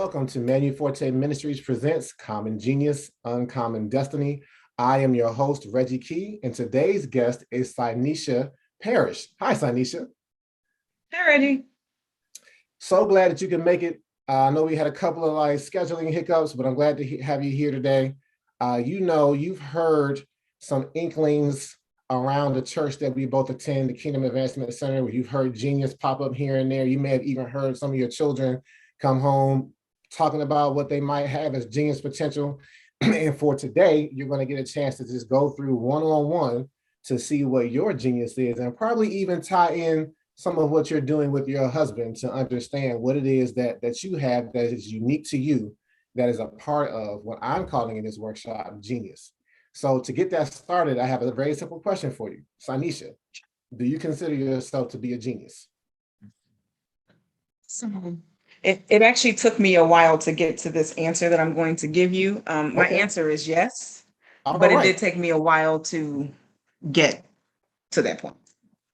Welcome to Manu Forti Ministries presents Common Genius, Uncommon Destiny. I am your host, Reggie Key, and today's guest is Synesha Parish. Hi, Synesha. Hi, Reggie. So glad that you can make it. I know we had a couple of scheduling hiccups, but I'm glad to have you here today. You've heard some inklings around the church that we both attend, the Kingdom Advancement Center, where you've heard genius pop up here and there. You may have even heard some of your children come home talking about what they might have as genius potential. And for today, you're going to get a chance to just go through one-on-one to see what your genius is and probably even tie in some of what you're doing with your husband to understand what it is that you have that is unique to you, that is a part of what I'm calling in this workshop genius. So to get that started, I have a very simple question for you. Synesha, do you consider yourself to be a genius? So it actually took me a while to get to this answer that I'm going to give you. My Okay. answer is yes, All but it right. did take me a while to get to that point.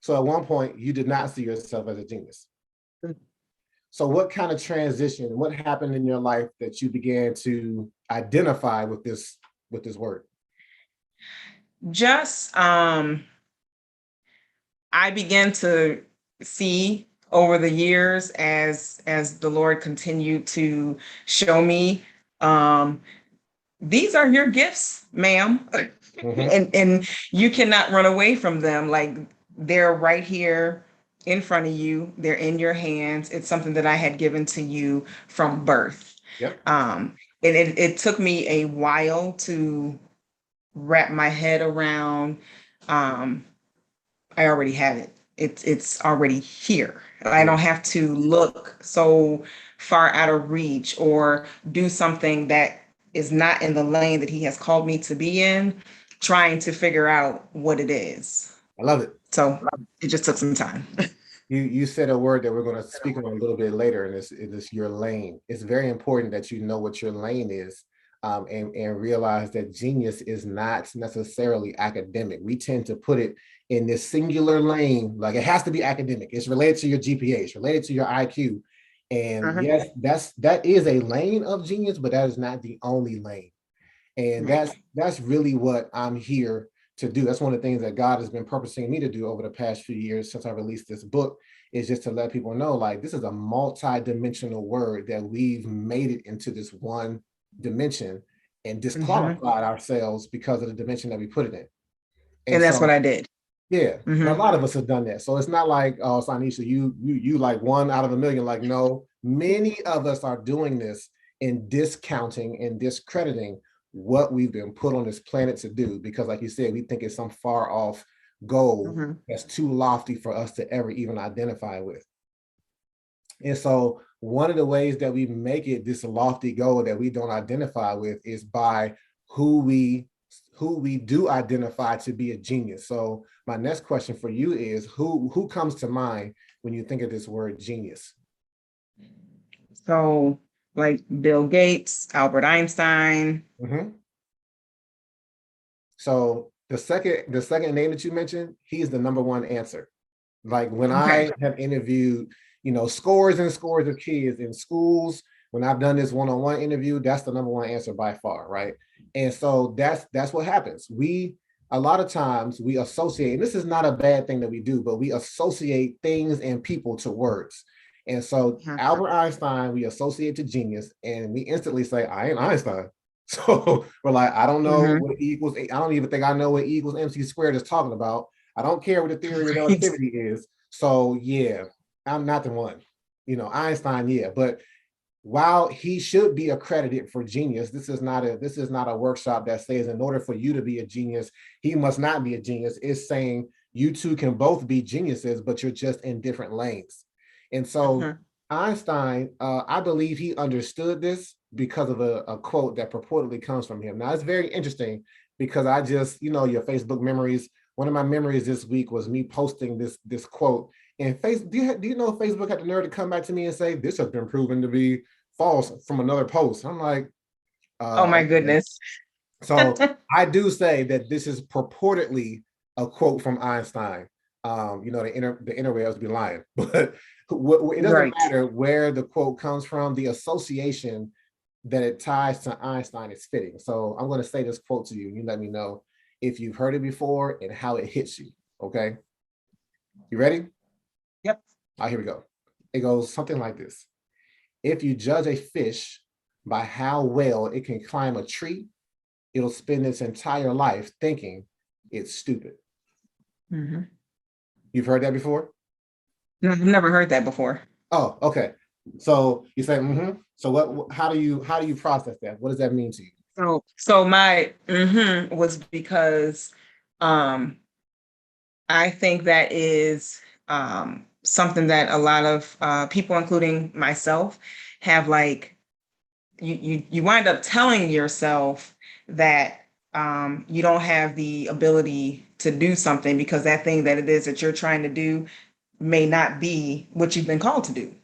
So at one point, you did not see yourself as a genius. Mm. So what kind of transition, what happened in your life that you began to identify with this word? Just I began to see over the years as the Lord continued to show me, these are your gifts, ma'am. Mhm. And you cannot run away from them. Like, they're right here in front of you, they're in your hands. It's something that I had given to you from birth. Yep. And it took me a while to wrap my head around. um I already have it. It's already here. I Yeah. don't have to look so far out of reach or do something that is not in the lane that he has called me to be in, trying to figure out what it is. I love it. So it just took some time. You said a word that we're going to speak on a little bit later, and this your lane. It's very important that you know what your lane is, and realize that genius is not necessarily academic. We tend to put it in this singular lane, like it has to be academic. It's related to your GPA, it's related to your IQ, and Uh-huh. yes, that is a lane of genius, but that is not the only lane. And Right. that's really what I'm here to do. That's one of the things that God has been purposing me to do over the past few years since I released this book, is just to let people know, like, this is a multi-dimensional word that we've made it into this one dimension and Mhm. disqualified ourselves because of the dimension that we put it in. And And that's what so, I did. yeah, and a Hmm. lot of us have done that. So it's not like, oh, Synesha, you like one out of a million. Like, no, many of us are doing this and discounting and discrediting what we've been put on this planet to do, because like you said, we think it's some far off goal Hmm. that's too lofty for us to ever even identify with. And so one of the ways that we make it this lofty goal that we don't identify with is by who we who we do identify to be a genius. So my next question for you is, who comes to mind when you think of this word genius? So, like Bill Gates, Albert Einstein. Mhm. So the second name that you mentioned, he's the number one answer. Like when Okay. I have interviewed, scores and scores of kids in schools, when I've done this one-on-one interview, that's the number one answer by far, right? And so that's what happens. We a lot of times we associate, and this is not a bad thing that we do, but we associate things and people to words. And so Mhm. Albert Einstein, we associate to genius, and we instantly say, I ain't Einstein. So we're like, I don't know Mhm. what E equals. I don't even think I know what E equals MC squared is talking about. I don't care what the theory of Right. relativity is. So yeah, I'm not the one. Einstein, yeah. But while he should be accredited for genius, this is not a workshop that says in order for you to be a genius, he must not be a genius. It's saying you two can both be geniuses, but you're just in different lanes. And so Mhm. Einstein, I believe he understood this because of a quote that purportedly comes from him. Now it's very interesting because I just, your Facebook memories. One of my memories this week was me posting this quote. And do you know Facebook had the nerve to come back to me and say this has been proven to be false from another post? I'm like, Oh my okay. goodness. So I do say that this is purportedly a quote from Einstein, The interwebs be lying, but it doesn't Right. matter where the quote comes from. The association that it ties to Einstein is fitting. So I'm going to say this quote to you, and you let me know if you've heard it before and how it hits you. Okay, you ready? Yep. All right, here we go. It goes something like this: if you judge a fish by how well it can climb a tree, it'll spend its entire life thinking it's stupid. Mm-hmm. You've heard that before? No, I've never heard that before. Oh, okay. So you say, mm-hmm. So how do you process that? What does that mean to you? So my was because um I think that is something that a lot of people, including myself, have like you wind up telling yourself that you don't have the ability to do something because that thing that it is that you're trying to do may not be what you've been called to do.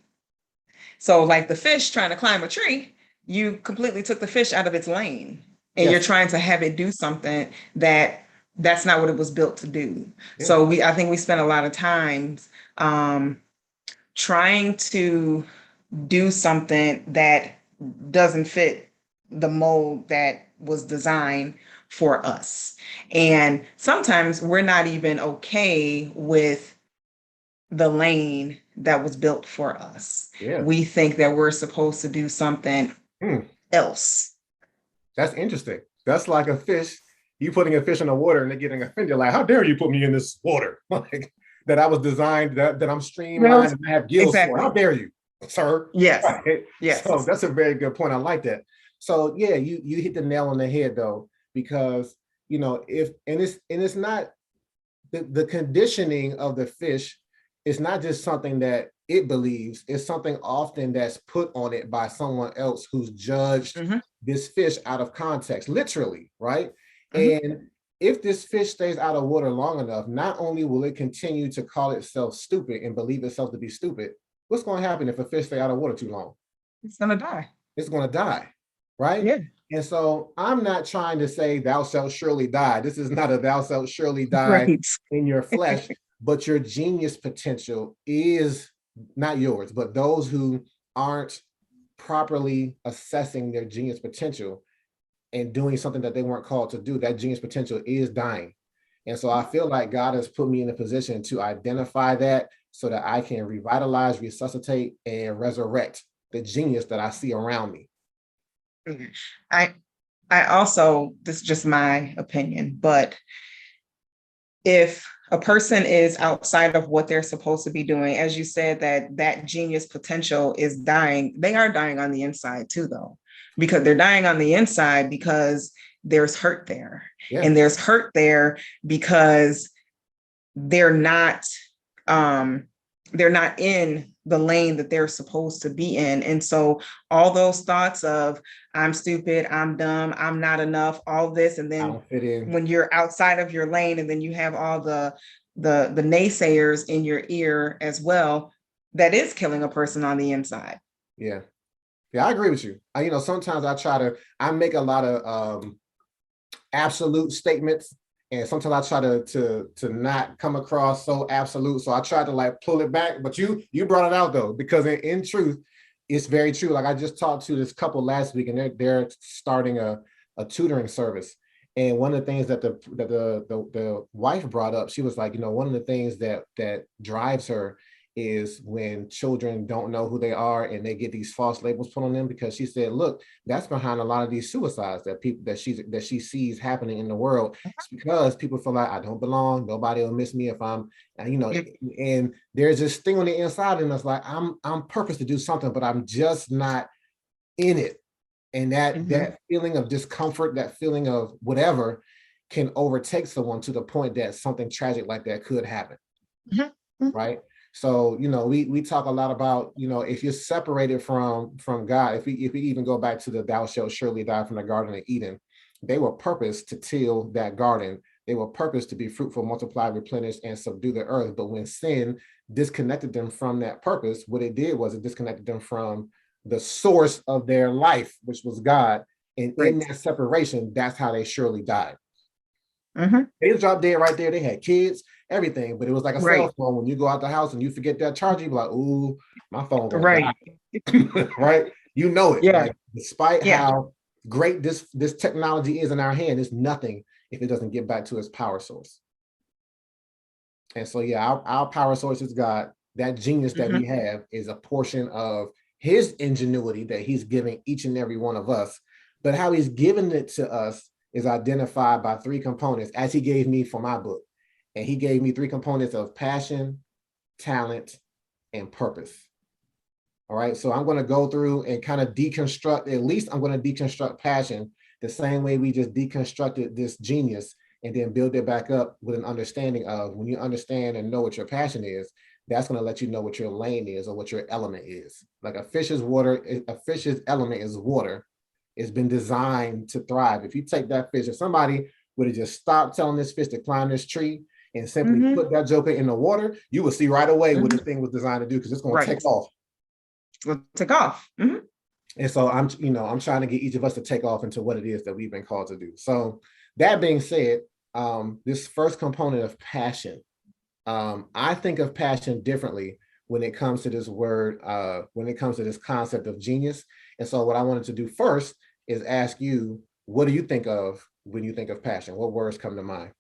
So, like the fish trying to climb a tree, you completely took the fish out of its lane and you're Yes. trying to have it do something that's not what it was built to do. Yeah. So I think we spend a lot of times um, trying to do something that doesn't fit the mold that was designed for us. And sometimes we're not even okay with the lane that was built for us. Yeah. We think that we're supposed to do something Hmm. else. That's interesting. That's like a fish. You putting a fish in the water and they're getting offended. Like, how dare you put me in this water? Like that I was designed that I'm streamlined Yes, and I have gills for. How exactly. dare you, sir? Yes. Right. So Yes. that's a very good point. I like that. So yeah, you hit the nail on the head though, because if it's not the conditioning of the fish is not just something that it believes, it's something often that's put on it by someone else who's judged Hmm. this fish out of context, literally, right? Hmm. And if this fish stays out of water long enough, not only will it continue to call itself stupid and believe itself to be stupid, what's going to happen if a fish stay out of water too long? It's gonna die. It's going to die, right? Yeah. And so I'm not trying to say thou shalt surely die. This is not a thou shalt surely die Right. in your flesh, but your genius potential is not yours, but those who aren't properly assessing their genius potential and doing something that they weren't called to do, that genius potential is dying. And so I feel like God has put me in a position to identify that so that I can revitalize, resuscitate, and resurrect the genius that I see around me. I I also, this is just my opinion, but if a person is outside of what they're supposed to be doing, as you said, that genius potential is dying, they are dying on the inside too, though, because they're dying on the inside because there's hurt there. Yeah. And there's hurt there because they're not um they're not in the lane that they're supposed to be in. And so all those thoughts of I'm stupid, I'm dumb, I'm not enough, all this, and I then don't fit in. when you're outside of your lane and then you have all the naysayers in your ear as well, that is killing a person on the inside. Yeah. Yeah, I agree with you. Sometimes I make a lot of absolute statements, and sometimes I try to not come across so absolute. So I try to like pull it back. But you brought it out though, because in truth, it's very true. Like I just talked to this couple last week, and they're starting a tutoring service. And one of the things that the wife brought up, she was like, one of the things that drives her is when children don't know who they are and they get these false labels put on them, because she said, look, that's behind a lot of these suicides that she sees happening in the world. It's because people feel like I don't belong, nobody will miss me if I'm, and there's this thing on the inside and it's like I'm purpose to do something, but I'm just not in it. And that feeling of discomfort, that feeling of whatever can overtake someone to the point that something tragic like that could happen. Mm-hmm. Right. So, we talk a lot about, if you're separated from God, if we even go back to the thou shalt surely die from the Garden of Eden, they were purposed to till that garden. They were purposed to be fruitful, multiply, replenish, and subdue the earth. But when sin disconnected them from that purpose, what it did was it disconnected them from the source of their life, which was God. And in Right. that separation, that's how they surely died. Mm-hmm. They dropped dead right there. They had kids. everything. But it was like a Right. cell phone. When you go out the house and you forget that charger, you be like, ooh, my phone gonna Right. die. Right? You know it. Yeah. Like, despite Yeah. how great this technology is in our hand, it's nothing if it doesn't get back to its power source. And so, yeah, our power source is God. That genius that we have is a portion of his ingenuity that he's giving each and every one of us. But how he's given it to us is identified by three components, as he gave me for my book. And he gave me three components of passion, talent, and purpose. All right. So I'm going to go through and kind of deconstruct, at least I'm going to deconstruct passion the same way we just deconstructed this genius, and then build it back up with an understanding of, when you understand and know what your passion is, that's going to let you know what your lane is or what your element is. Like a fish's element is water. It's been designed to thrive. If you take that fish, if somebody would have just stopped telling this fish to climb this tree and simply put that joker in the water, you will see right away what this thing was designed to do, because it's going to take off. We'll take off. And so I'm trying to get each of us to take off into what it is that we've been called to do. So that being said, this first component of passion, I think of passion differently when it comes to this word, when it comes to this concept of genius. And so what I wanted to do first is ask you, what do you think of when you think of passion? What words come to mind?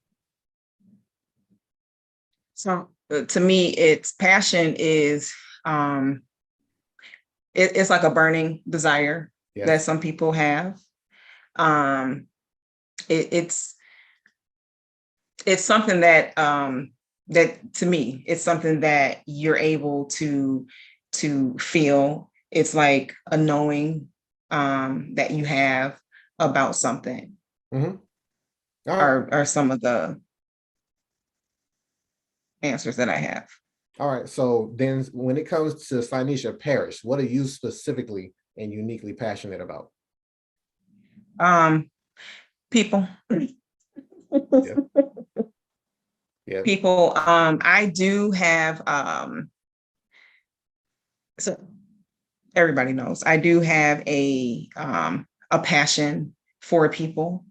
So to me, it's passion is it's like a burning desire that some people have. It's something that that to me, it's something that you're able to feel. It's like a knowing that you have about something. All right. Are some of the answers that I have. All right. So then when it comes to Synesha Parish, what are you specifically and uniquely passionate about? People. Yeah. Yeah. People. I do have so everybody knows I do have a passion for people.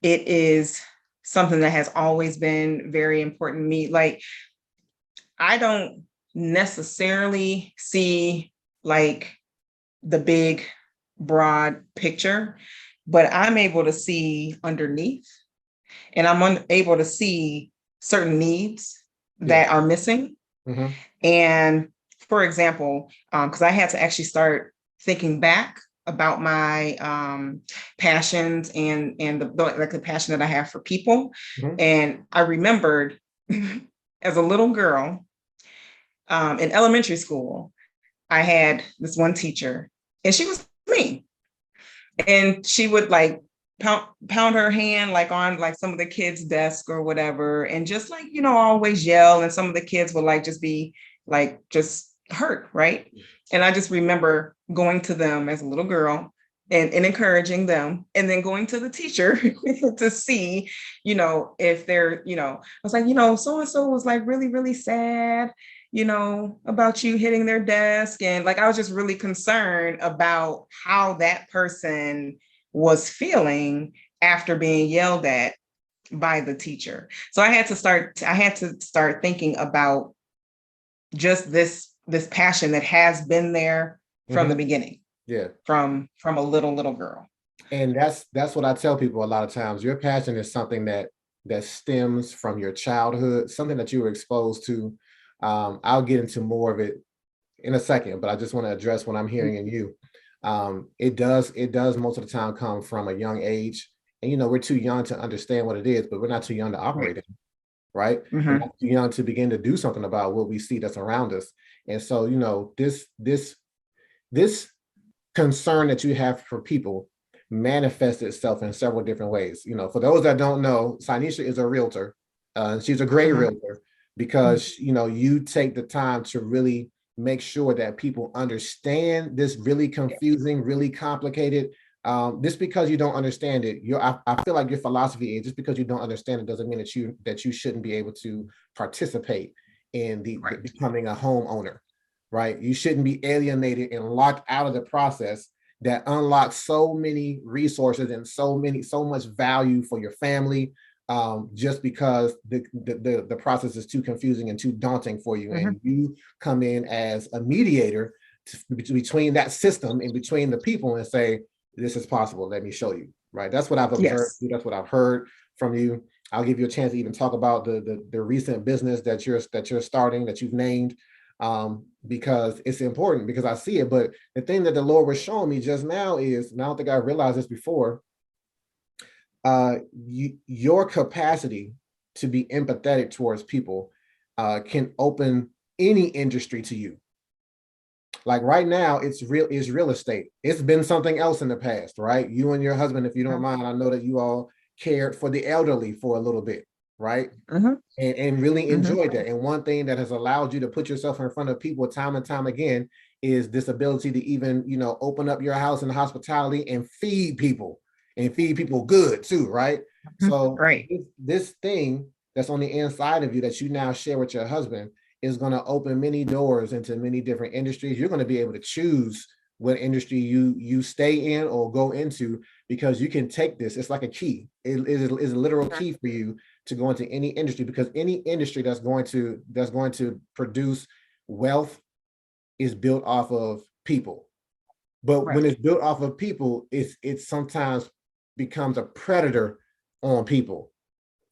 It is something that has always been very important to me. Like, I don't necessarily see like the big, broad picture, but I'm able to see underneath, and I'm able to see certain needs that are missing. And for example, because I had to actually start thinking back about my passions and the passion that I have for people. And I remembered as a little girl in elementary school, I had this one teacher, and she was mean, and she would like pound her hand like on like some of the kids' desk or whatever, and just like, always yell, and some of the kids would like just be like just hurt, right? And I just remember going to them as a little girl and encouraging them, and then going to the teacher to see, if they're, I was like, so and so was like really, really sad, about you hitting their desk. And like, I was just really concerned about how that person was feeling after being yelled at by the teacher. So I had to start thinking about just this passion that has been there from the beginning. Yeah. From a little girl. And that's what I tell people a lot of times. Your passion is something that stems from your childhood, something that you were exposed to. I'll get into more of it in a second, but I just want to address what I'm hearing in you. It does most of the time come from a young age. And, we're too young to understand what it is, but we're not too young to operate it, right? We're not too young to begin to do something about what we see that's around us. And so, this concern that you have for people manifests itself in several different ways. For those that don't know, Synesha is a realtor. She's a great realtor because, you take the time to really make sure that people understand this really confusing, really complicated. Just because you don't understand it, I feel like your philosophy is, just because you don't understand it doesn't mean that you shouldn't be able to participate in the becoming a homeowner, right? You shouldn't be alienated and locked out of the process that unlocks so many resources and so much value for your family, just because the process is too confusing and too daunting for you. And you come in as a mediator between that system and between the people and say, this is possible, let me show you, right? That's what I've observed. Yes. That's what I've heard from you. I'll give you a chance to even talk about the recent business that you're starting, that you've named, because it's important, because I see it. But the thing that the Lord was showing me just now is, and I don't think I realized this before, your capacity to be empathetic towards people can open any industry to you. Like right now, it's real estate. It's been something else in the past, right? You and your husband, if you don't mind, I know that you all cared for the elderly for a little bit, right? And really enjoyed that. And one thing that has allowed you to put yourself in front of people time and time again is this ability to even, open up your house in hospitality and feed people good too, right? So Right. this thing that's on the inside of you that you now share with your husband is going to open many doors into many different industries. You're going to be able to choose what industry you stay in or go into, because you can take this. It's like a key. It is a literal key for you to go into any industry, because any industry that's going to produce wealth is built off of people. But when it's built off of people, it sometimes becomes a predator on people,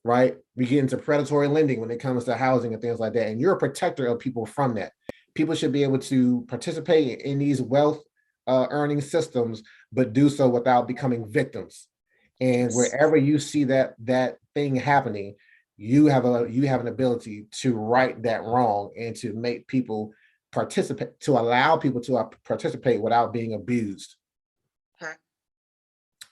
right? We get into predatory lending when it comes to housing and things like that. And you're a protector of people from that. People should be able to participate in these wealth earning systems, but do so without becoming victims. And wherever you see that thing happening, you have an ability to right that wrong and to make people participate, to allow people to participate without being abused.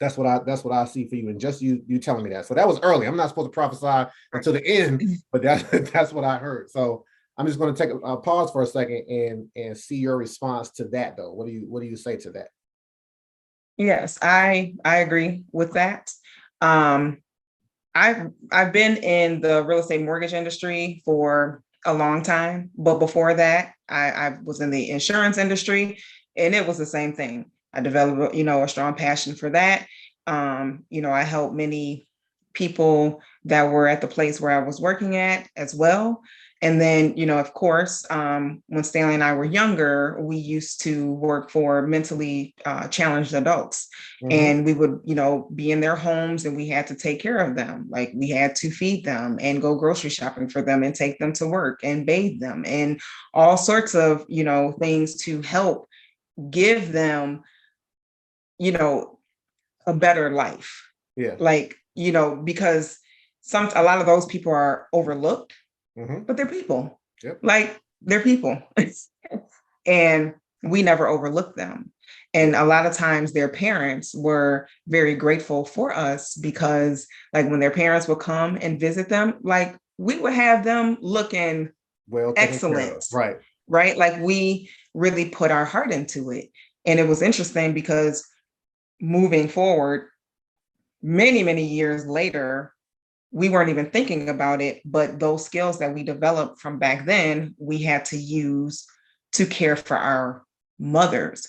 That's what I see for you, and just you telling me that. So that was early. I'm not supposed to prophesy until the end, but that's what I heard. So I'm just going to take a pause for a second and see your response to that, though. What do you say to that? Yes, I agree with that. I've been in the real estate mortgage industry for a long time, but before that, I was in the insurance industry, and it was the same thing. I developed, a strong passion for that. I helped many people that were at the place where I was working at as well. And then, of course, when Stanley and I were younger, we used to work for mentally challenged adults. And we would, be in their homes, and we had to take care of them. Like, we had to feed them and go grocery shopping for them and take them to work and bathe them and all sorts of, things to help give them, a better life. Yeah. Like, because a lot of those people are overlooked, but they're people. Yep. Like, they're people. And we never overlooked them. And a lot of times their parents were very grateful for us, because like when their parents would come and visit them, like we would have them looking well excellent. Right. Like we really put our heart into it. And it was interesting because moving forward, many, many years later, we weren't even thinking about it, but those skills that we developed from back then, we had to use to care for our mothers.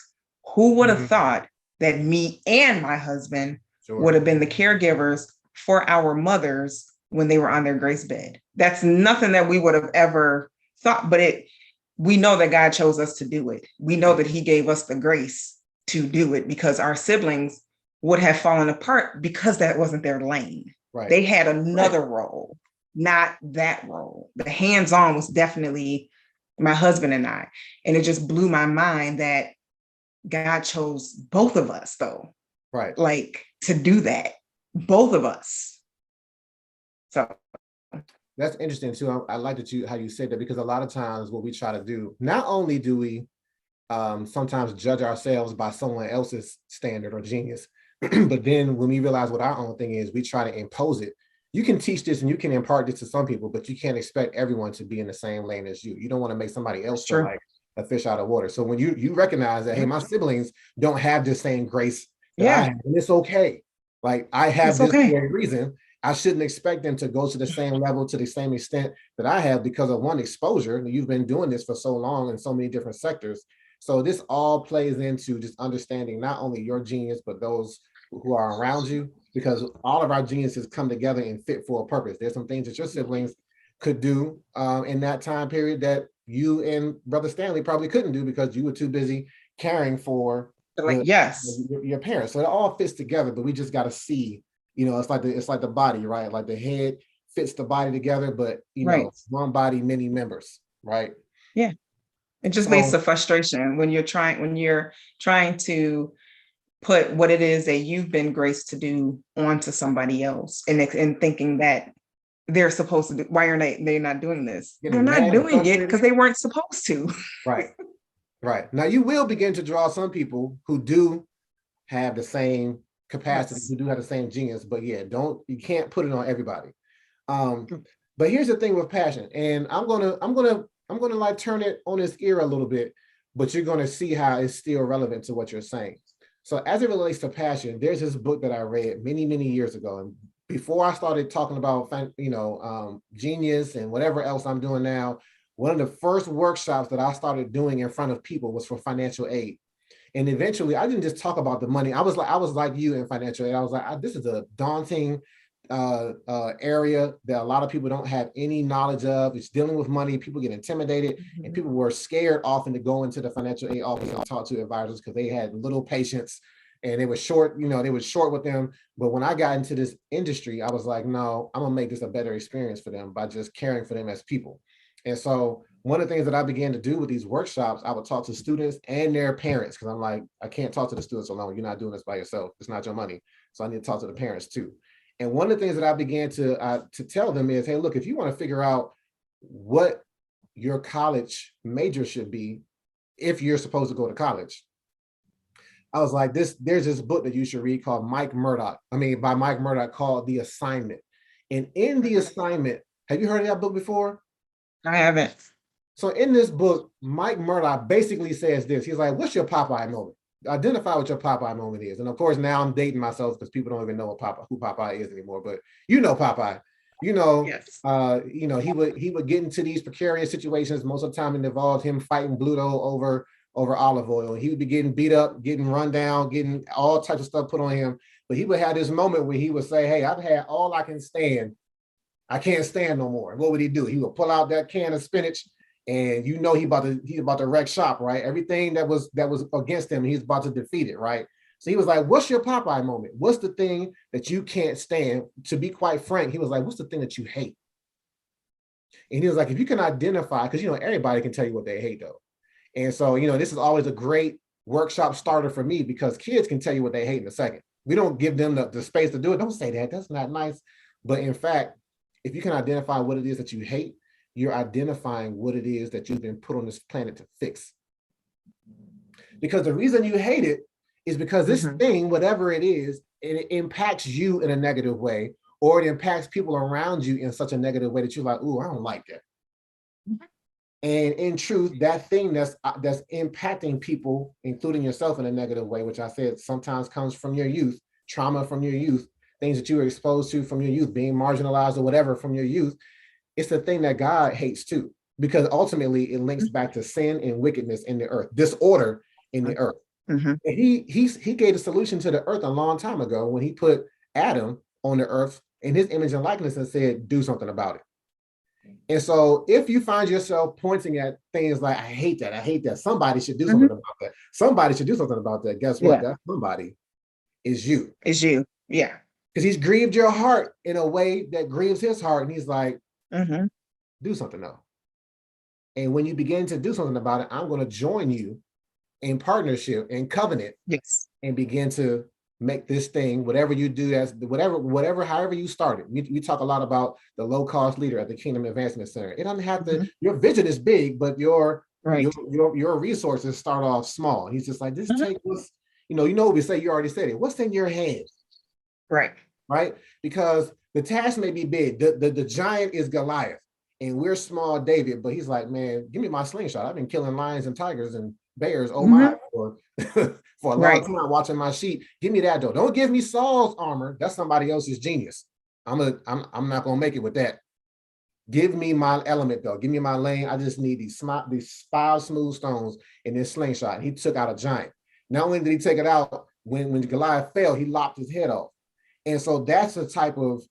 Who would have thought that me and my husband would have been the caregivers for our mothers when they were on their grace bed? That's nothing that we would have ever thought, but we know that God chose us to do it. We know that he gave us the grace to do it, because our siblings would have fallen apart because that wasn't their lane. Right. They had another role, not that role. The hands-on was definitely my husband and I. And it just blew my mind that God chose both of us, though. Right. Like, to do that, both of us. So that's interesting too. I like how you said that, because a lot of times what we try to do, not only do we sometimes judge ourselves by someone else's standard or genius, but then when we realize what our own thing is, we try to impose it. You can teach this and you can impart this to some people, but you can't expect everyone to be in the same lane as you. You don't want to make somebody else feel like a fish out of water. So when you recognize that, hey, my siblings don't have the same grace that I have, and it's okay. Like, I have this for a reason. I shouldn't expect them to go to the same level, to the same extent that I have, because of one, exposure. You've been doing this for so long in so many different sectors. So this all plays into just understanding not only your genius, but those who are around you. because all of our geniuses come together and fit for a purpose. There's some things that your siblings could do in that time period that you and Brother Stanley probably couldn't do because you were too busy caring for Like, yes, your parents. So it all fits together, but we just got to see, it's like the body, right? Like the head fits the body together, but right. one body, many members, right? Yeah. It just leads So to frustration when you're trying to put what it is that you've been graced to do onto somebody else and thinking that they're supposed to do. Why are they not doing this? They're getting not mad and doing it frustrated. because they weren't supposed to. Right, right. Now you will begin to draw some people who do have the same capacity, Yes. who do have the same genius, but yeah, you can't put it on everybody. But here's the thing with passion, and I'm gonna like turn it on its ear a little bit, but you're gonna see how it's still relevant to what you're saying. So as it relates to passion, there's this book that I read many, many years ago, and before I started talking about genius and whatever else I'm doing now, one of the first workshops that I started doing in front of people was for financial aid. And eventually I didn't just talk about the money. I was like you in financial aid. I was like, this is a daunting area that a lot of people don't have any knowledge of. It's dealing with money. People get intimidated, and people were scared often to go into the financial aid office and talk to advisors because they had little patience and they were short, they were short with them. But when I got into this industry, I was like, no, I'm gonna make this a better experience for them by just caring for them as people. And so one of the things that I began to do with these workshops, I would talk to students and their parents, because I'm like, I can't talk to the students alone. You're not doing this by yourself. It's not your money. So I need to talk to the parents too. And one of the things that I began to tell them is, hey, look, if you want to figure out what your college major should be, if you're supposed to go to college, I was like, there's this book that you should read called by Mike Murdoch, called The Assignment. And in The Assignment, have you heard of that book before? I haven't. So in this book, Mike Murdoch basically says this. He's like, what's your Popeye moment? Identify what your Popeye moment is. And of course, now I'm dating myself because people don't even know who Popeye is anymore. But Popeye. Yes. He would get into these precarious situations. Most of the time it involved him fighting Bluto over olive oil. He would be getting beat up, getting run down, getting all types of stuff put on him. But he would have this moment where he would say, hey, I've had all I can stand. I can't stand no more. And what would he do? He would pull out that can of spinach, and he's about to wreck shop, right? Everything that was against him, he's about to defeat it, right? So he was like, what's your Popeye moment? What's the thing that you can't stand? To be quite frank, he was like, what's the thing that you hate? And he was like, if you can identify, because everybody can tell you what they hate though. And so, this is always a great workshop starter for me, because kids can tell you what they hate in a second. We don't give them the space to do it. Don't say that. That's not nice. But in fact, if you can identify what it is that you hate, you're identifying what it is that you've been put on this planet to fix. Because the reason you hate it is because this thing, whatever it is, it impacts you in a negative way, or it impacts people around you in such a negative way that you're like, ooh, I don't like that. And in truth, that thing that's impacting people, including yourself, in a negative way, which I said sometimes comes from your youth, trauma from your youth, things that you were exposed to from your youth, being marginalized or whatever from your youth, it's the thing that God hates too, because ultimately it links back to sin and wickedness in the earth, disorder in the earth. And he gave a solution to the earth a long time ago when he put Adam on the earth in his image and likeness and said, do something about it. And so if you find yourself pointing at things like, I hate that, somebody should do something about that. Somebody should do something about that. Guess what? That somebody is you. Is you. Yeah. Because he's grieved your heart in a way that grieves his heart. And he's like, do something though. And when you begin to do something about it, I'm going to join you in partnership and covenant. Yes. And begin to make this thing, whatever you do, however you start it. We talk a lot about the low-cost leader at the Kingdom Advancement Center. It doesn't have to, your vision is big, but your resources start off small. And he's just like, just take what's, what we say, you already said it. What's in your head? Right? Because the task may be big. The giant is Goliath, and we're small David, but he's like, man, give me my slingshot. I've been killing lions and tigers and bears, for a long time, watching my sheep. Give me that though. Don't give me Saul's armor. That's somebody else's genius. I'm not gonna make it with that. Give me my element though. Give me my lane. I just need these 5 smooth stones in this slingshot. And he took out a giant. Not only did he take it out, when Goliath fell, he lopped his head off. And so that's the type of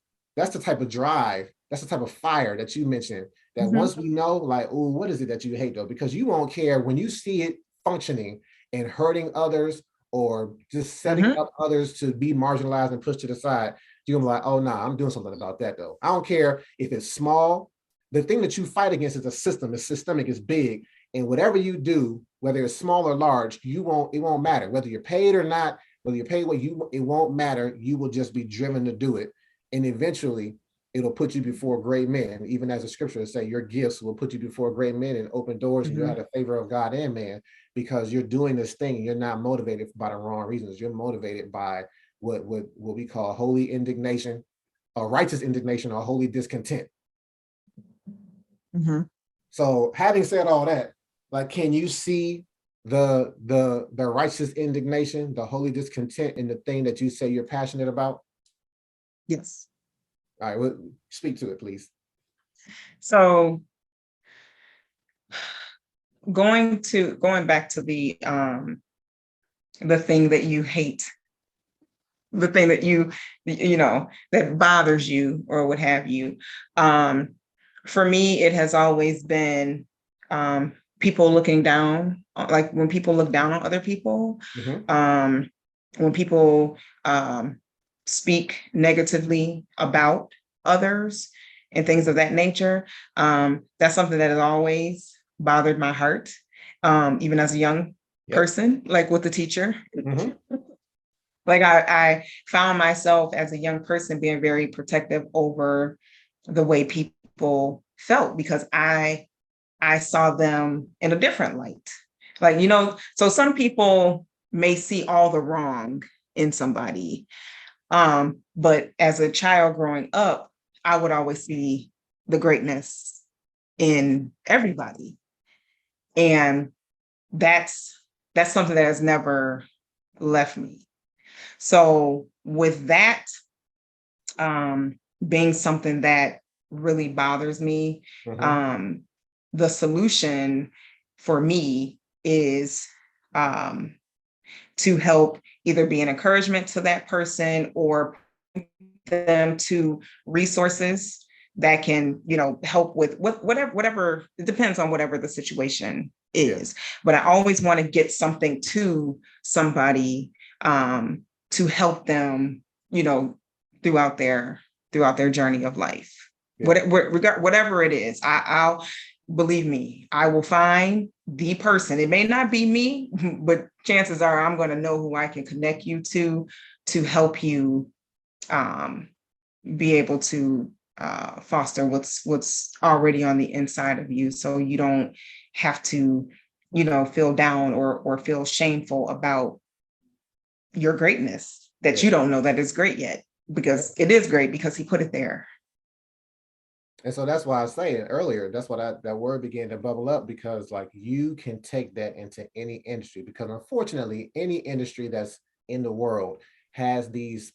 drive, that's the type of fire that you mentioned, that once we know, like, oh, what is it that you hate though? Because you won't care when you see it functioning and hurting others, or just setting up others to be marginalized and pushed to the side. You're gonna be like, oh no, I'm doing something about that though. I don't care if it's small. The thing that you fight against is a system. It's systemic, it's big. And whatever you do, whether it's small or large, it won't matter. Whether you're paid or not, whether you're paid what it won't matter. You will just be driven to do it. And eventually it'll put you before great men. Even as the scriptures say, your gifts will put you before great men and open doors, and you'll have the favor of God and man, because you're doing this thing and you're not motivated by the wrong reasons. You're motivated by what we call holy indignation, or righteous indignation, or holy discontent. So having said all that, like, can you see the righteous indignation, the holy discontent in the thing that you say you're passionate about? Yes. All right, well, speak to it, please. So going back to the thing that you hate, the thing that that bothers you or what have you. For me, it has always been people looking down, like when people look down on other people, when people speak negatively about others and things of that nature. That's something that has always bothered my heart, even as a young person, like with the teacher. Like I found myself as a young person being very protective over the way people felt, because I saw them in a different light. Like, so some people may see all the wrong in somebody. But as a child growing up, I would always see the greatness in everybody. And that's something that has never left me. So with that being something that really bothers me, the solution for me is to help either be an encouragement to that person, or them to resources that can, help with whatever, it depends on whatever the situation is. But I always want to get something to somebody to help them, throughout their journey of life. Whatever it is, I'll believe me, I will find the person. It may not be me, but chances are I'm going to know who I can connect you to help you be able to foster what's already on the inside of you, so you don't have to, feel down or feel shameful about your greatness that you don't know that is great yet, because it is great because he put it there. And so that's why I was saying earlier, that's why that word began to bubble up, because like you can take that into any industry, because unfortunately any industry that's in the world has these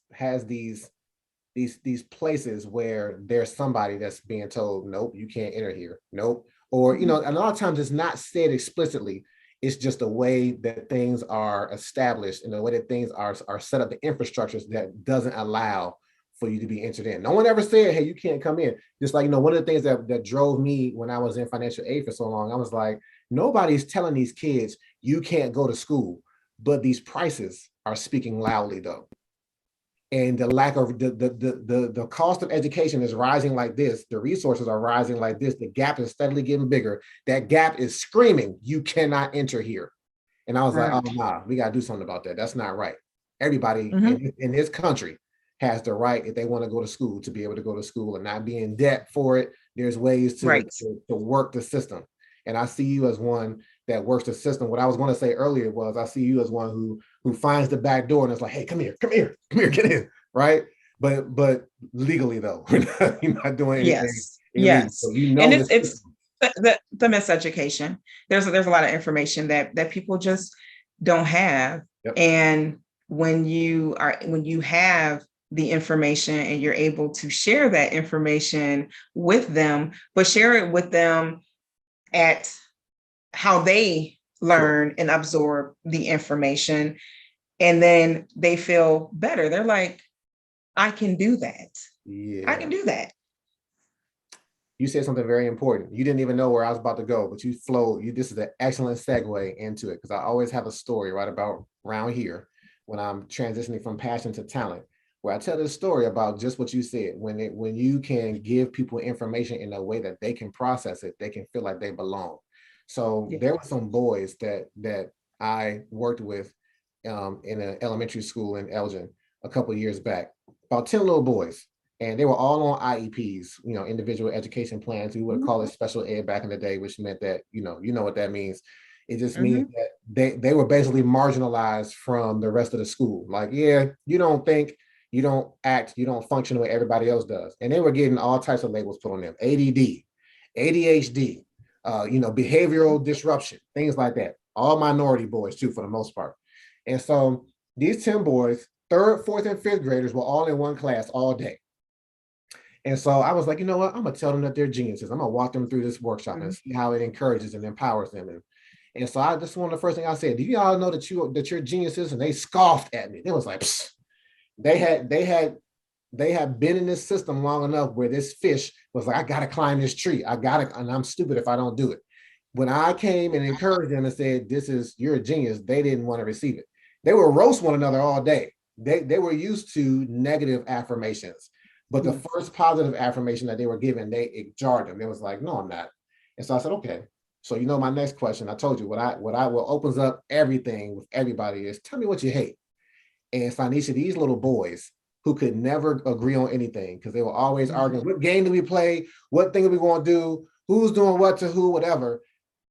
places where there's somebody that's being told, nope, you can't enter here. Nope. Or, a lot of times it's not said explicitly. It's just the way that things are established and the way that things are set up, the infrastructures that doesn't allow for you to be entered in. No one ever said, hey, you can't come in. Just like, one of the things that drove me when I was in financial aid for so long, I was like, nobody's telling these kids you can't go to school, but these prices are speaking loudly though. And the lack of the cost of education is rising like this. The resources are rising like this. The gap is steadily getting bigger. That gap is screaming, you cannot enter here. And I was like, oh, nah, we got to do something about that. That's not right. Everybody in this country has the right, if they want to go to school, to be able to go to school and not be in debt for it. There's ways to work the system. And I see you as one that works the system. What I was going to say earlier was, I see you as one who finds the back door and it's like, hey, come here, get in, right? But legally though, you're not doing anything. Yes. So and it's the miseducation. There's a lot of information that people just don't have. And when you have the information and you're able to share that information with them, but share it with them at how they learn and absorb the information, and then they feel better. They're like, I can do that. I Yeah. can do that. You said something very important. You didn't even know where I was about to go, but you flowed. This is an excellent segue into it because I always have a story right about around here when I'm transitioning from passion to talent, where I tell this story about just what you said. When you can give people information in a way that they can process it, they can feel like they belong. So Yeah. there were some boys that I worked with in an elementary school in Elgin a couple of years back, about 10 little boys, and they were all on IEPs, individual education plans. We would call it special ed back in the day, which meant that, you know what that means. It just means that they were basically marginalized from the rest of the school. Like, yeah, you don't think, you don't act, you don't function the way everybody else does. And they were getting all types of labels put on them: ADD, ADHD, behavioral disruption, things like that. All minority boys too, for the most part. And so these 10 boys, third, fourth, and fifth graders, were all in one class all day. And so I was like, you know what? I'm gonna tell them that they're geniuses. I'm gonna walk them through this workshop and see how it encourages and empowers them. And so I just one of the first thing I said, do you all know that you're geniuses? And they scoffed at me. They was like, psst. They had been in this system long enough where this fish was like, I gotta climb this tree. And I'm stupid if I don't do it. When I came and encouraged them and said, you're a genius, they didn't want to receive it. They would roast one another all day. They were used to negative affirmations. But the first positive affirmation that they were given, it jarred them. It was like, no, I'm not. And so I said, okay. So my next question, I told you what will opens up everything with everybody is, tell me what you hate. And Synesha, these little boys who could never agree on anything because they were always arguing, what game do we play? What thing are we going to do? Who's doing what to who, whatever.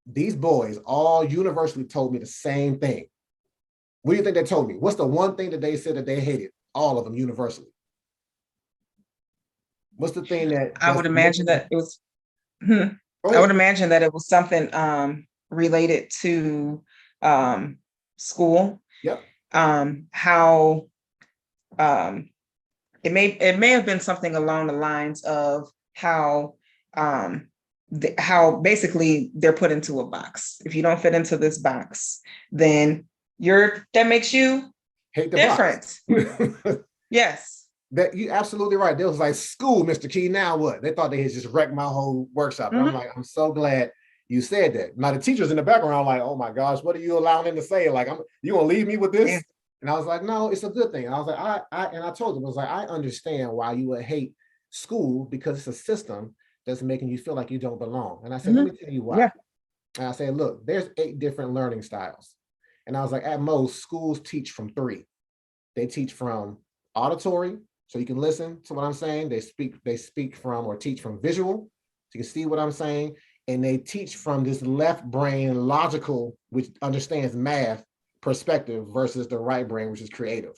These boys all universally told me the same thing. What do you think they told me? What's the one thing that they said that they hated? All of them universally. What's the thing I would imagine that it was, I would imagine that it was something related to school. Yep. How it may have been something along the lines of how how basically they're put into a box. If you don't fit into this box, then that makes you hate the different. box. Yes. That you're absolutely right. They was like, school, Mr. Key, now what? They thought they had just wrecked my whole workshop. I'm like, I'm so glad you said that. Now the teachers in the background like, oh my gosh, what are you allowing them to say? Like, you gonna leave me with this? Yeah. And I was like, no, it's a good thing. And I was like, I told them, I was like, I understand why you would hate school because it's a system that's making you feel like you don't belong. And I said, let me tell you why. Yeah. And I said, look, there's 8 different learning styles. And I was like, at most, schools teach from 3. They teach from auditory, so you can listen to what I'm saying. They speak from or teach from visual, so you can see what I'm saying. And they teach from this left brain logical, which understands math perspective versus the right brain, which is creative.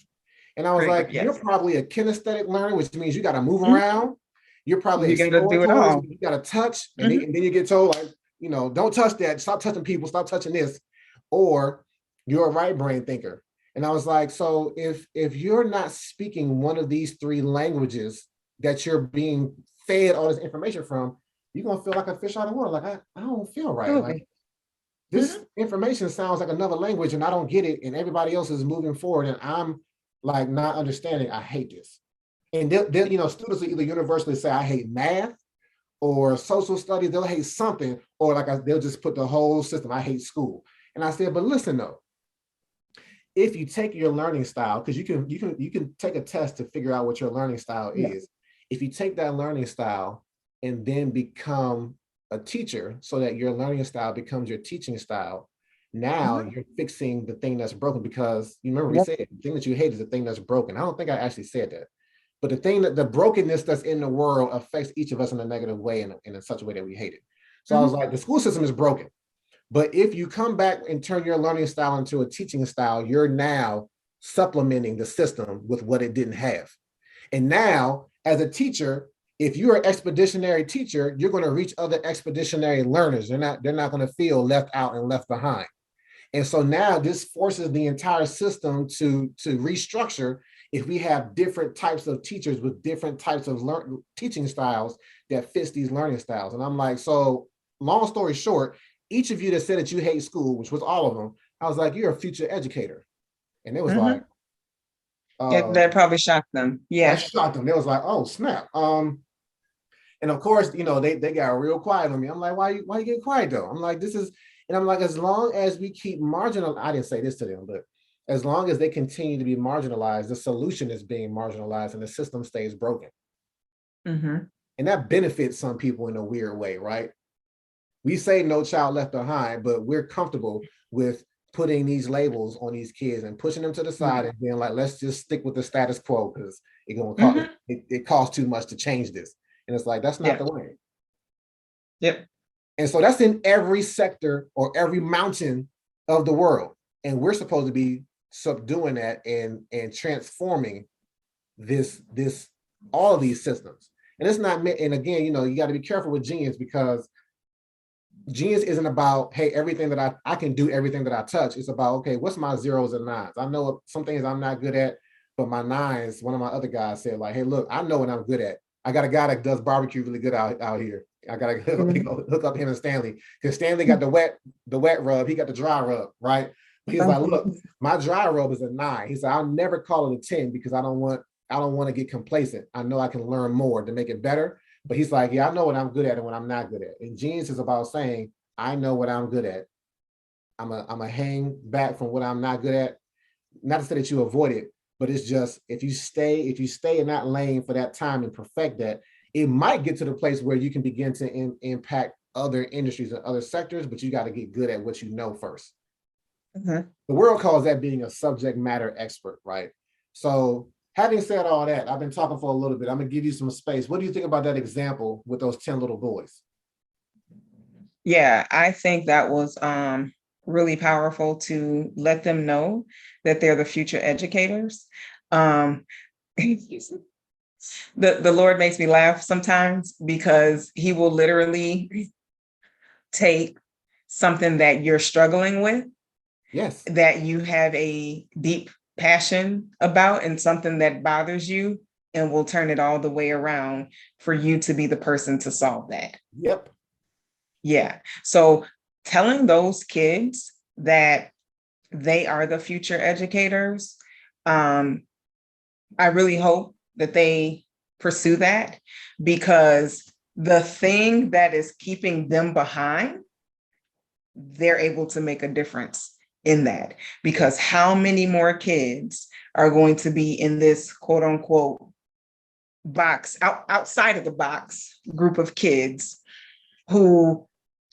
And I was like, yes. You're probably a kinesthetic learner, which means you got to move around. You're probably you got to do it all. You got to touch, and then you get told like, don't touch that. Stop touching people. Stop touching this. Or you're a right brain thinker. And I was like, so if you're not speaking one of these 3 languages that you're being fed all this information from, you're gonna feel like a fish out of water. Like I don't feel right. Like this information sounds like another language and I don't get it, and everybody else is moving forward and I'm like not understanding. I hate this. And they'll students will either universally say I hate math or social studies. They'll hate something, or they'll just put the whole system. I hate school. And I said, but listen though. If you take your learning style, because you can take a test to figure out what your learning style is. If you take that learning style and then become a teacher so that your learning style becomes your teaching style, now you're fixing the thing that's broken, because you remember we said the thing that you hate is the thing that's broken. I don't think I actually said that. But the brokenness that's in the world affects each of us in a negative way and in such a way that we hate it. So I was like, the school system is broken. But if you come back and turn your learning style into a teaching style, you're now supplementing the system with what it didn't have. And now, as a teacher, if you're an expeditionary teacher, you're going to reach other expeditionary learners. They're not going to feel left out and left behind. And so now this forces the entire system to restructure if we have different types of teachers with different types of teaching styles that fits these learning styles. And I'm like, so long story short, each of you that said that you hate school, which was all of them, I was like, you're a future educator. And it was like, That probably shocked them. That Yeah. shocked them. They was like, oh snap. And of course, they got real quiet on me. I'm like, why you get quiet though? I'm like, and I'm like, as long as we keep marginal, I didn't say this to them, but as long as they continue to be marginalized, the solution is being marginalized and the system stays broken. Mm-hmm. And that benefits some people in a weird way, right? We say no child left behind, but we're comfortable with putting these labels on these kids and pushing them to the side and being like, let's just stick with the status quo because Mm-hmm. it costs too much to change this. And it's like, that's not Yeah. the way. Yep. And so that's in every sector or every mountain of the world. And we're supposed to be subduing that and transforming this all of these systems. And it's not meant, and again, you got to be careful with genius because genius isn't about, hey, everything that I can do everything that I touch. It's about, okay, what's my zeros and nines? I know some things I'm not good at, but my nines, one of my other guys said, like, hey, look, I know what I'm good at. I got a guy that does barbecue really good out here. I gotta hook up him and Stanley because Stanley got the wet rub, he got the dry rub, right? But he's like, look, my dry rub is a 9. He said, I'll never call it a 10 because I don't want to get complacent. I know I can learn more to make it better. But he's like, yeah, I know what I'm good at and what I'm not good at. And genius is about saying, I know what I'm good at. I'm a hang back from what I'm not good at. Not to say that you avoid it, but it's just if you stay in that lane for that time and perfect that, it might get to the place where you can begin to impact other industries and other sectors, but you got to get good at what you know first. Mm-hmm. The world calls that being a subject matter expert, right? So having said all that, I've been talking for a little bit. I'm gonna give you some space. What do you think about that example with those 10 little boys? Yeah, I think that was really powerful to let them know that they're the future educators. Um, the Lord makes me laugh sometimes because he will literally take something that you're struggling with, Yes. that you have a deep passion about, and something that bothers you, and will turn it all the way around for you to be the person to solve that. Yep. Yeah. So telling those kids that they are the future educators, I really hope that they pursue that, because the thing that is keeping them behind, they're able to make a difference in that. Because how many more kids are going to be in this quote unquote box, outside of the box group of kids who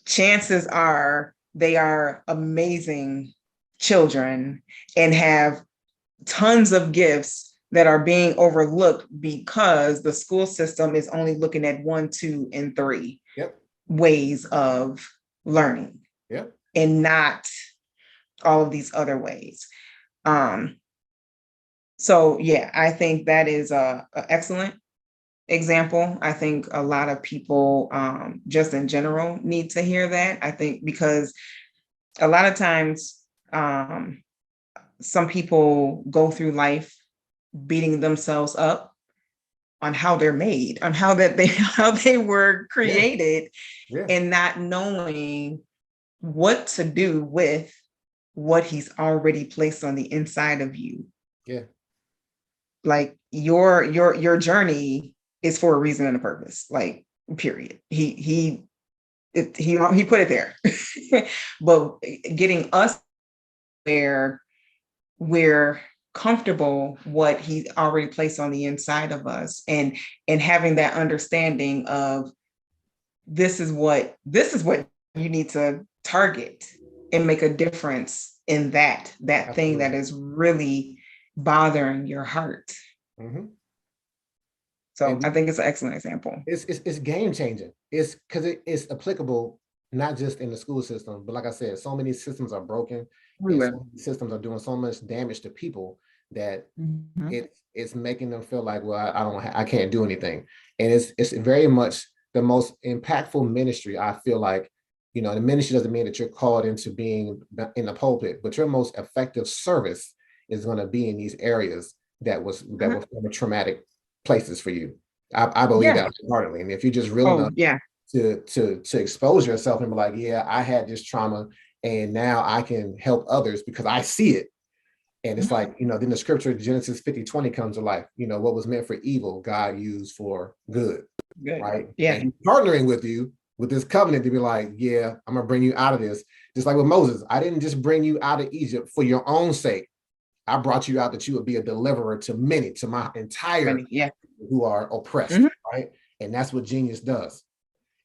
chances are they are amazing children and have tons of gifts that are being overlooked because the school system is only looking at 1, 2, and 3 ways of learning, and not all of these other ways. So yeah, I think that is a excellent example. I think a lot of people just in general need to hear that. I think because a lot of times some people go through life beating themselves up on how they're made, on how they were created, and not knowing what to do with what he's already placed on the inside of you. Yeah. Like your journey is for a reason and a purpose, like period. He put it there. But getting us where we're comfortable what he already placed on the inside of us, and having that understanding of this is what you need to target and make a difference in that Absolutely. Thing that is really bothering your heart. Mm-hmm. So I think it's an excellent example. It's game changing. It's because it's applicable not just in the school system, but like I said, so many systems are broken. And so many systems are doing so much damage to people that it's making them feel like, well, I can't do anything. And it's very much the most impactful ministry. I feel like, the ministry doesn't mean that you're called into being in the pulpit, but your most effective service is going to be in these areas that was traumatic places for you. I believe that wholeheartedly. And if you're just real enough to expose yourself and be like, yeah, I had this trauma and now I can help others because I see it. And it's like, then the scripture, Genesis 50:20 comes to life. What was meant for evil, God used for good, Good. right? Yeah. And he's partnering with you with this covenant to be like, yeah, I'm going to bring you out of this. Just like with Moses, I didn't just bring you out of Egypt for your own sake. I brought you out that you would be a deliverer to many, to my entire who are oppressed, right? And that's what genius does.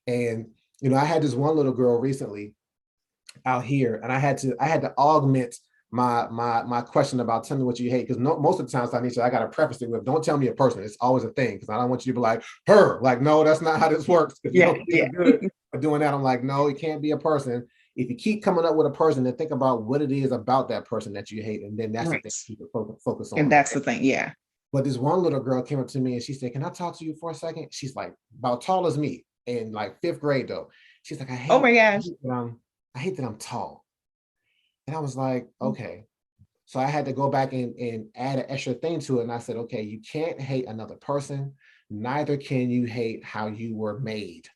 And, I had this one little girl recently out here, and I had to augment my question about tell me what you hate, because most of the times, Synesha, I got to preface it with, don't tell me a person. It's always a thing, because I don't want you to be like, her. Like, no, that's not how this works. Good for doing that. I'm like, no, it can't be a person. If you keep coming up with a person, then think about what it is about that person that you hate, and then that's the thing you can focus on. And that's the thing, yeah. But this one little girl came up to me and she said, "Can I talk to you for a second?" She's like about tall as me, in like 5th grade though. She's like, oh my gosh, I hate that I'm tall. And I was like, okay. So I had to go back and add an extra thing to it. And I said, okay, you can't hate another person. Neither can you hate how you were made.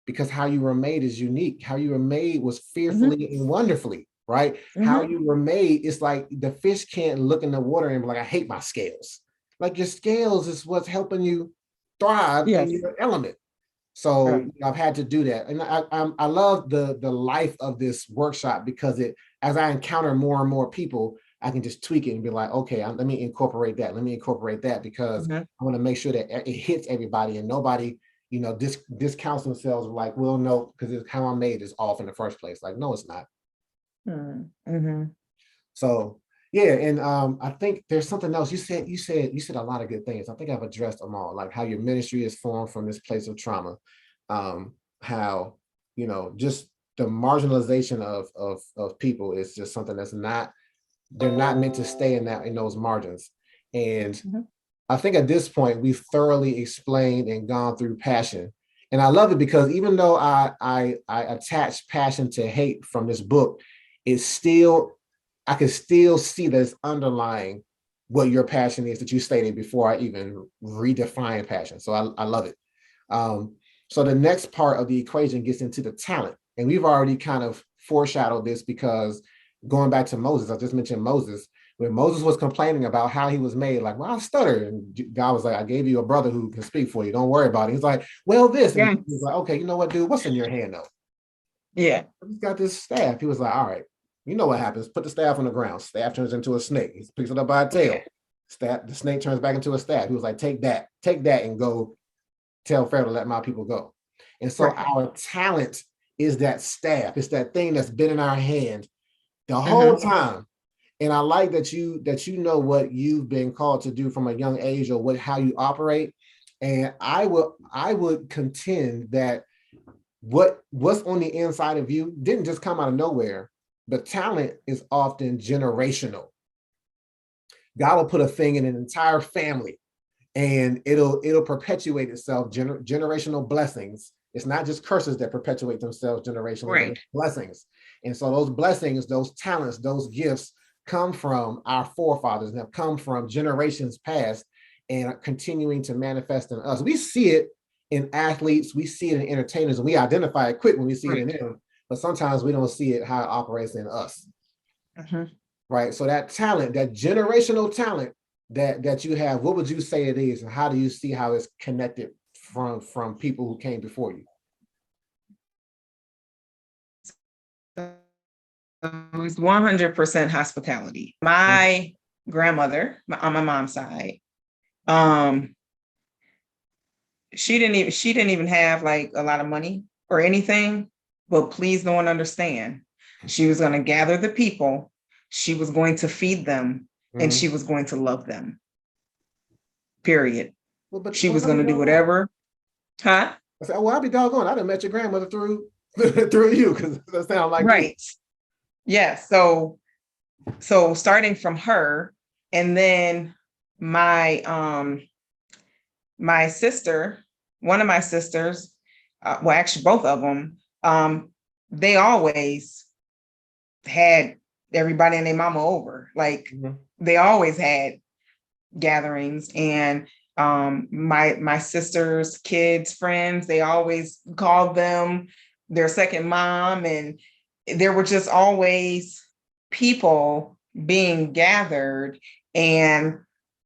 Because how you were made is unique. How you were made was fearfully and wonderfully, right? How you were made, it's like the fish can't look in the water and be like, I hate my scales. Like your scales is what's helping you thrive in your element. So I've had to do that. And I love the life of this workshop, because as I encounter more and more people, I can just tweak it and be like, okay, let me incorporate that. Let me incorporate that, because I want to make sure that it hits everybody and nobody, discounts themselves like, well, no, because it's how I'm made is off in the first place. Like, no, it's not. So yeah, and I think there's something else you said a lot of good things. I think I've addressed them all, like how your ministry is formed from this place of trauma, how just the marginalization of people is just something that's they're not meant to stay in those margins. And I think at this point we've thoroughly explained and gone through passion. And I love it, because even though I attach passion to hate from this book, I can still see this underlying what your passion is that you stated before I even redefine passion. So I love it. So the next part of the equation gets into the talent. And we've already kind of foreshadowed this, because going back to Moses, I just mentioned Moses. When Moses was complaining about how he was made, like, well, I stutter. And God was like, I gave you a brother who can speak for you. Don't worry about it. He's like, well, this. And he's like, okay, you know what, dude? What's in your hand, though? Yeah. He's got this staff. He was like, all right, you know what happens. Put the staff on the ground. Staff turns into a snake. He picks it up by a tail. The snake turns back into a staff. He was like, take that and go tell Pharaoh to let my people go. And so our talent is that staff. It's that thing that's been in our hand the whole time. And I like that you know what you've been called to do from a young age, or how you operate. And I would contend that what's on the inside of you didn't just come out of nowhere, but talent is often generational. God will put a thing in an entire family, and it'll perpetuate itself, generational blessings. It's not just curses that perpetuate themselves generationally, but blessings. And so those blessings, those talents, those gifts come from our forefathers and have come from generations past and are continuing to manifest in us. We see it in athletes, we see it in entertainers, and we identify it quick when we see it in them, but sometimes we don't see it how it operates in us. Right? So that talent, that generational talent that you have, what would you say it is, and how do you see how it's connected from people who came before you? It's 100% hospitality. My grandmother, on my mom's side, she didn't even have like a lot of money or anything, but please don't understand. She was going to gather the people, she was going to feed them, and she was going to love them. Period. She was going to do whatever. I said, well, I'll be doggone. I done met your grandmother through you, because that sounds like you. Yeah. So starting from her, and then my sister, one of my sisters, well, actually both of them, they always had everybody and their mama over. Like they always had gatherings, and my sister's kids' friends, they always called them their second mom, and there were just always people being gathered, and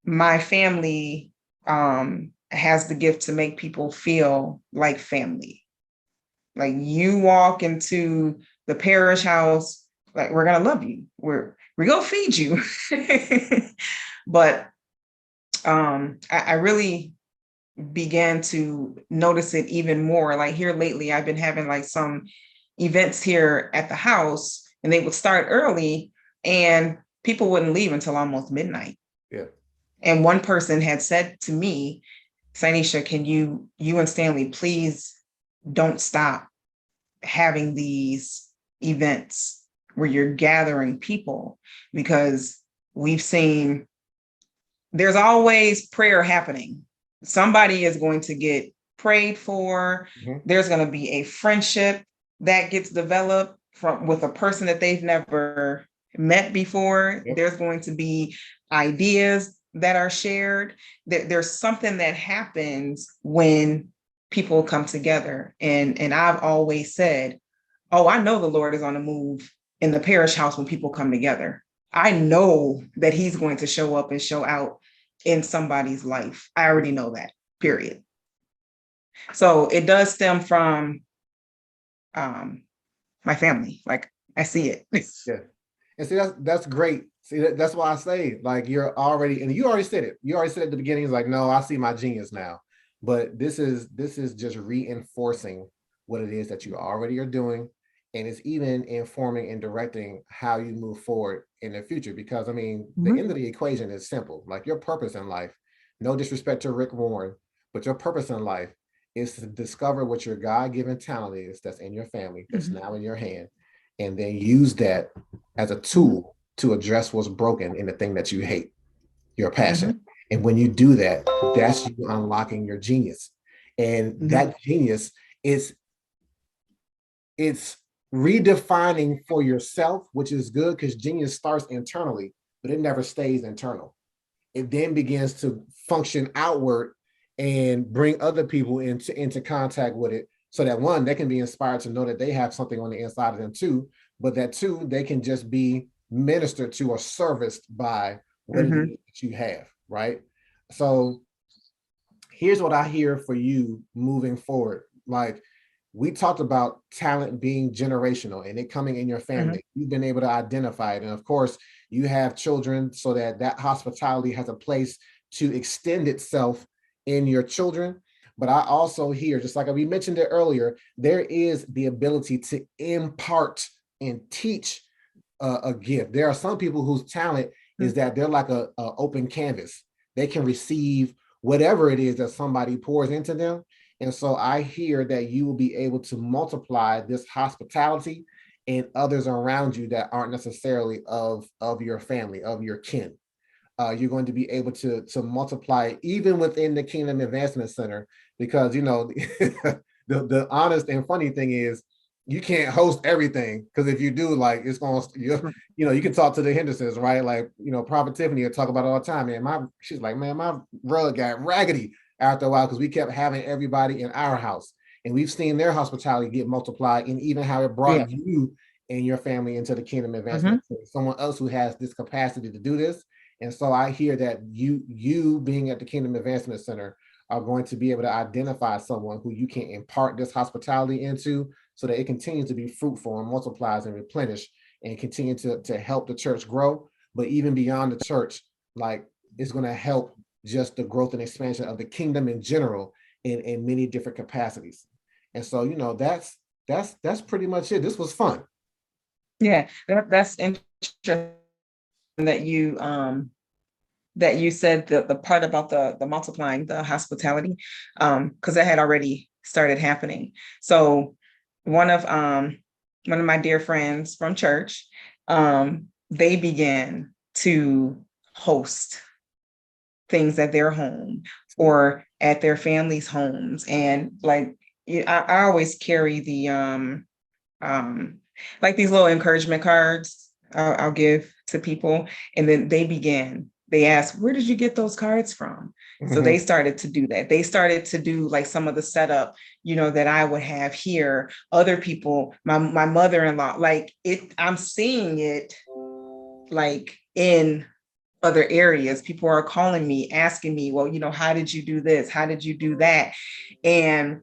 my family has the gift to make people feel like family. Like you walk into the parish house, like we're gonna love you. We're gonna feed you. But I really began to notice it even more. Like here lately, I've been having like some events here at the house, and they would start early, and people wouldn't leave until almost midnight. Yeah. And one person had said to me, Synesha, can you and Stanley please don't stop having these events where you're gathering people, because we've seen there's always prayer happening. Somebody is going to get prayed for. Mhm. There's going to be a friendship that gets developed with a person that they've never met before. Yep. There's going to be ideas that are shared. There's something that happens when people come together. And I've always said, oh, I know the Lord is on the move in the parish house when people come together. I know that he's going to show up and show out in somebody's life. I already know that, period. So it does stem from my family. Like I see it. Yeah. And see, that's great. See, that's why I say, like, you're already, and you already said it. You already said at the beginning, it's like, no, I see my genius now. But this is just reinforcing what it is that you already are doing. And it's even informing and directing how you move forward in the future. Because I mean, the end of the equation is simple. Like your purpose in life, no disrespect to Rick Warren, but your purpose in life is to discover what your God-given talent is that's in your family, that's now in your hand, and then use that as a tool to address what's broken in the thing that you hate, your passion. And when you do that, that's you unlocking your genius. And that genius is, it's redefining for yourself, which is good because genius starts internally, but it never stays internal. It then begins to function outward and bring other people into contact with it, so that one, they can be inspired to know that they have something on the inside of them too, but that two, they can just be ministered to or serviced by what it is that you have, right? So here's what I hear for you moving forward. Like we talked about talent being generational and it coming in your family. You've been able to identify it. And of course, you have children, so that hospitality has a place to extend itself in your children. But I also hear, just like we mentioned it earlier, there is the ability to impart and teach a gift. There are some people whose talent is that they're like a open canvas. They can receive whatever it is that somebody pours into them. And so I hear that you will be able to multiply this hospitality and others around you that aren't necessarily of your family, of your kin. You're going to be able to multiply even within the Kingdom Advancement Center, because, you know, the honest and funny thing is you can't host everything, because if you do, like, it's going to, you know, you can talk to the Hendersons, right? Like, you know, Prophet Tiffany will talk about it all the time, man. She's like, man, my rug got raggedy after a while because we kept having everybody in our house, and we've seen their hospitality get multiplied, and even how it brought you and your family into the Kingdom Advancement Center. Someone else who has this capacity to do this. And so I hear that you being at the Kingdom Advancement Center are going to be able to identify someone who you can impart this hospitality into, so that it continues to be fruitful and multiplies and replenish and continue to help the church grow. But even beyond the church, like, it's going to help just the growth and expansion of the kingdom in general in many different capacities. And so, you know, that's pretty much it. This was fun. Yeah, that's interesting that you said the part about the multiplying the hospitality, because that had already started happening. So one of my dear friends from church, they began to host things at their home or at their family's homes. And like, I always carry the like these little encouragement cards I'll give to people. And then they asked, where did you get those cards from? So they started to do that. They started to do like some of the setup, you know, that I would have here. Other people, my mother-in-law, like I'm seeing it like in other areas. People are calling me, asking me, well, how did you do this? How did you do that? And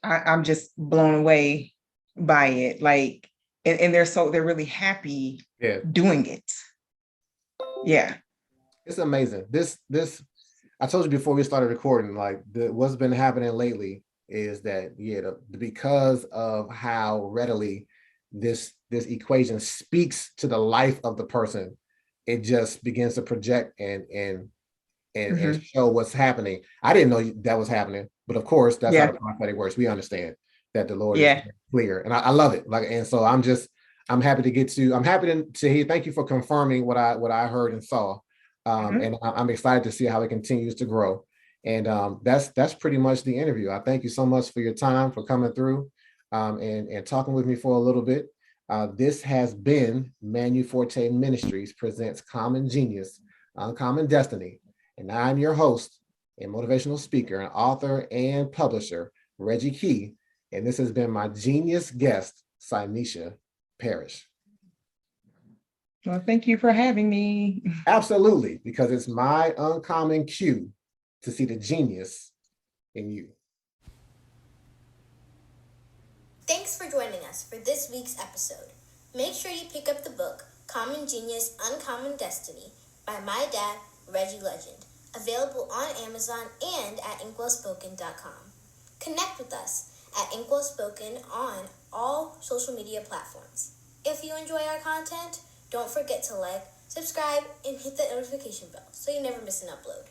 I'm just blown away by it. Like, and they're really happy Yeah, doing it. Yeah. it's amazing. This I told you before we started recording, like what's been happening lately is that because of how readily this equation speaks to the life of the person, it just begins to project and show what's happening. I didn't know that was happening, but of course, that's how Yeah. the prophetic works. We understand that the Lord is Yeah. clear, and I love it. Like, and so I'm happy to hear. Thank you for confirming what I heard and saw, and I'm excited to see how it continues to grow. And that's pretty much the interview. I thank you so much for your time, for coming through, and talking with me for a little bit. This has been Manu Forti Ministries presents Common Genius, Uncommon Destiny. And I'm your host and motivational speaker and author and publisher, Reggie Key. And this has been my genius guest, Synesha Parish. Well, thank you for having me. Absolutely, because it's my uncommon cue to see the genius in you. Thanks for joining us for this week's episode. Make sure you pick up the book, Common Genius, Uncommon Destiny, by my dad, Reggie Legend, available on Amazon and at inkwellspoken.com. Connect with us at inkwellspoken on all social media platforms. If you enjoy our content, don't forget to like, subscribe, and hit the notification bell so you never miss an upload.